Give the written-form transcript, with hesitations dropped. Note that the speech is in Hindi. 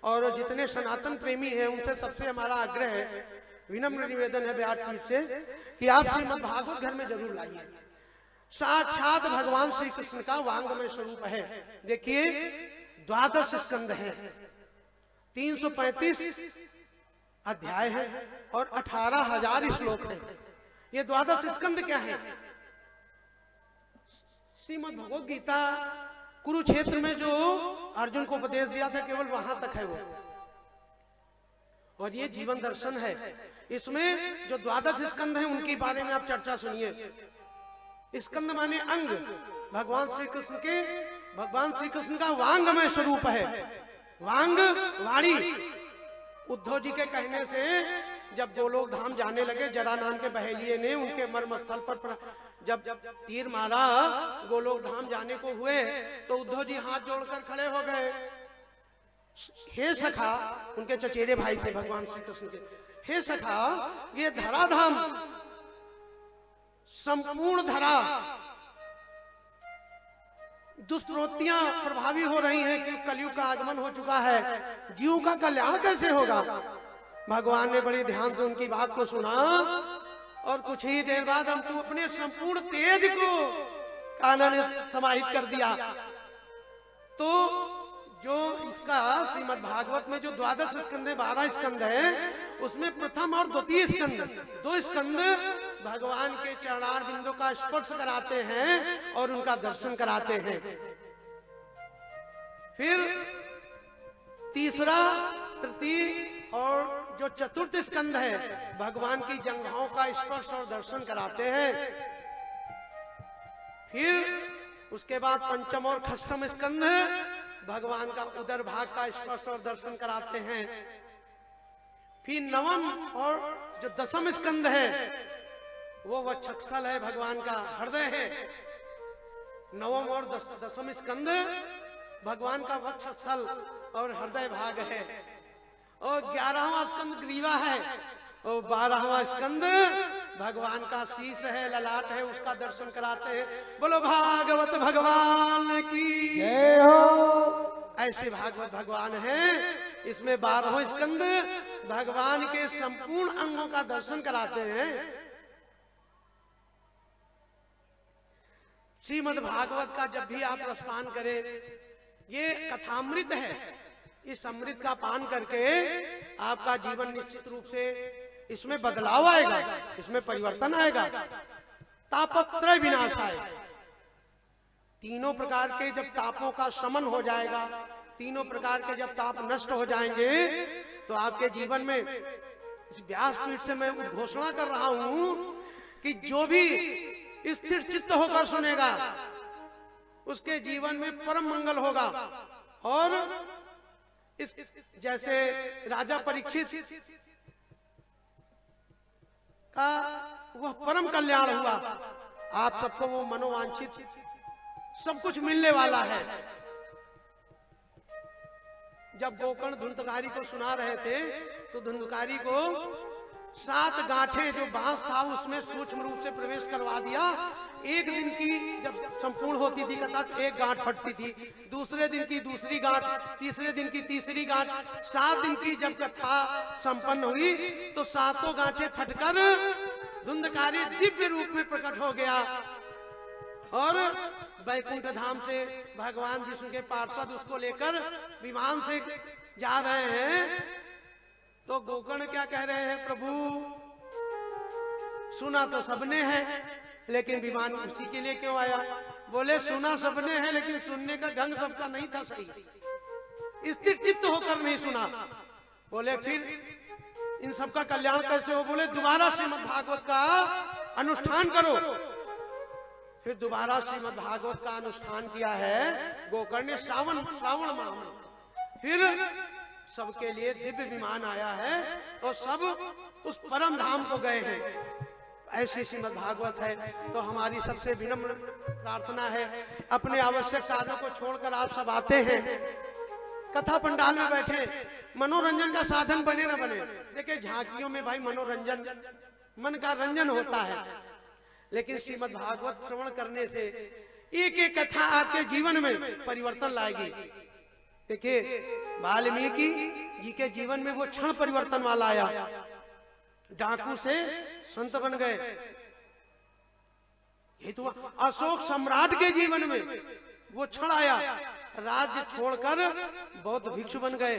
और जितने सनातन प्रेमी हैं उनसे सबसे हमारा आग्रह है, विनम्र निवेदन है व्यासपीठ से कि आप श्रीमद् भागवत घर में जरूर लाइए। साक्षात भगवान श्री कृष्ण का वांगमय स्वरूप है। देखिए 12 स्कंद हैं, 335 अध्याय है और 18,000 श्लोक हैं। ये 12 स्कंद क्या है? श्रीमद् भगवद गीता कुरुक्षेत्र में जो अर्जुन को उपदेश दिया था केवल वहां तक है वो, और ये जीवन दर्शन है। इसमें जो 12 स्कंद हैं उनके बारे में आप चर्चा सुनिए। स्कंद माने अंग, भगवान श्री कृष्ण का वांगमय स्वरूप है। वांग वाणी। उद्धव जी के कहने से जब गोलोक धाम जाने लगे, जरा नाम के बहेलिये ने उनके मर्म स्थल पर जब तीर मारा, गोलोक धाम जाने को हुए तो उद्धव जी हाथ जोड़कर खड़े हो गए। हे सखा, उनके चचेरे भाई थे भगवान श्री कृष्ण के, हे सखा ये धराधाम संपूर्ण धरा दुष्प्रवृत्तियां प्रभावी हो रही हैं कि कलयुग का आगमन हो चुका है, जीव का कल्याण कैसे होगा? भगवान ने बड़े ध्यान से उनकी बात को सुना और कुछ ही देर बाद हमको अपने संपूर्ण तेज को कान्हा ने समाहित कर दिया। तो जो इसका श्रीमद् भागवत में जो 12 स्कंद है, 12 स्कंद है, उसमें प्रथम और द्वितीय स्कंद, 2 स्कंद भगवान के चरणार बिंदु का स्पर्श कराते हैं और उनका दर्शन कराते हैं। फिर तीसरा, तृतीय और जो चतुर्थ स्कंद है भगवान की जंघाओं का स्पर्श और दर्शन कराते हैं। फिर उसके बाद पंचम और षष्ठम स्कंद भगवान का उदर भाग का स्पर्श और दर्शन कराते हैं। फिर नवम और जो 10वां स्कंद है वो वक्षस्थल है, भगवान का हृदय है। नवम और 10वां स्कंद भगवान का वक्षस्थल और हृदय भाग है। और 11वां स्कंद ग्रीवा है और 12वां स्कंद भगवान का शीश है, ललाट है, उसका दर्शन कराते हैं। बोलो भागवत भगवान की जय हो। ऐसे भागवत भगवान हैं। इसमें 12वां स्कंद भगवान के संपूर्ण अंगों का दर्शन कराते हैं। श्रीमद् भागवत का जब भी आप रसपान करें, ये कथामृत है, इस अमृत का पान करके आपका जीवन निश्चित रूप से इसमें बदलाव आएगा, इसमें परिवर्तन आएगा, तापत्रय विनाश आएगा। तीनों प्रकार के जब तापों का शमन हो जाएगा, तीनों प्रकार के जब ताप नष्ट हो जाएंगे तो आपके जीवन में, इस व्यासपीठ से मैं घोषणा कर रहा हूं कि जो भी स्थिर चित्त होकर सुनेगा उसके जीवन में परम मंगल होगा। और इस जैसे राजा परीक्षित का वह परम कल्याण हुआ, आप सबको वो मनोवांछित सब कुछ मिलने वाला है। जब गोकर्ण धुंधकारी को सुना रहे थे तो धुंधकारी को 7 गांठें जो बांस था उसमें सूक्ष्म रूप से प्रवेश करवा दिया। एक दिन की जब संपूर्ण होती थी कथा, एक गांठ फटती थी, दूसरे दिन की दूसरी गांठ, तीसरे दिन की तीसरी गांठ, 7 दिन की जब कथा संपन्न हुई तो 7 गांठें फटकर धुंधकारी दिव्य रूप में प्रकट हो गया। और वैकुंठ धाम से भगवान विष्णु के पार्षद उसको लेकर विमान से जा रहे हैं। तो गोकर्ण क्या कह रहे हैं, प्रभु सुना तो सबने है लेकिन विमान उसी के लिए क्यों आया? बोले सुना सबने है लेकिन सुनने का ढंग सबका नहीं था सही, स्थिर चित्त होकर नहीं सुना। बोले फिर इन सबका कल्याण कैसे हो? बोले दोबारा श्रीमद् भागवत का अनुष्ठान करो। फिर दोबारा श्रीमद् भागवत का अनुष्ठान किया है गोकर्ण ने श्रावण माह में। फिर सबके लिए दिव्य विमान आया है और सब उस परम धाम को गए हैं। ऐसी श्रीमद् भागवत है। तो हमारी सबसे विनम्र प्रार्थना है, अपने आवश्यक साधनों को छोड़कर आप सब आते हैं, कथा पंडाल में बैठे, मनोरंजन का साधन बने ना बने। देखिए झांकियों में भाई मनोरंजन, मन का रंजन होता है, लेकिन श्रीमद् भागवत श्रवण करने से एक एक कथा आपके जीवन में परिवर्तन लाएगी। देखिए वाल्मीकि जी के जीवन में वो क्षण परिवर्तन वाला आया, डाकू से संत बन गए। ये तो अशोक सम्राट के जीवन में वो क्षण आया, राज्य छोड़कर बौद्ध भिक्षु बन गए।